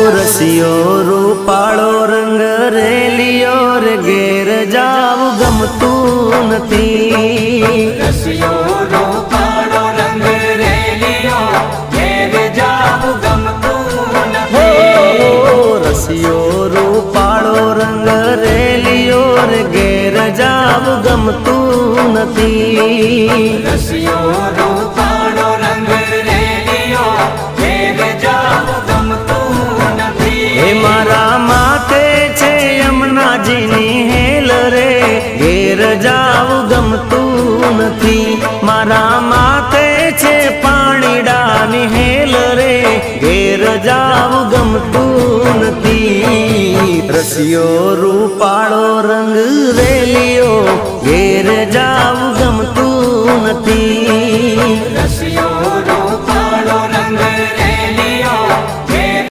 રસિયો રૂપાળો રંગ રેલિયો રે ઘેર જાવ ગમતું નથી રસિયો રૂપાળો રંગ રેલિયો ઘેર જાવ ગમતું નથી રસિયો રૂપાળો રંગ રેલિયો રે ઘેર જાવ ગમતું નથી રસિયો રૂપાળો રંગ રેલિયો ઘેર જાવ ગમતું નથી હે મારા માથે છે યમુનાજીની હેલ રે ઘેર જાવ ગમતું નથી મારા માથે છે પાણીડાની હેલ રે ઘેર જાવ ગમતું નથી રસિયો રૂપાળો રંગ રેલિયો ઘેર જાવ ગમતું નથી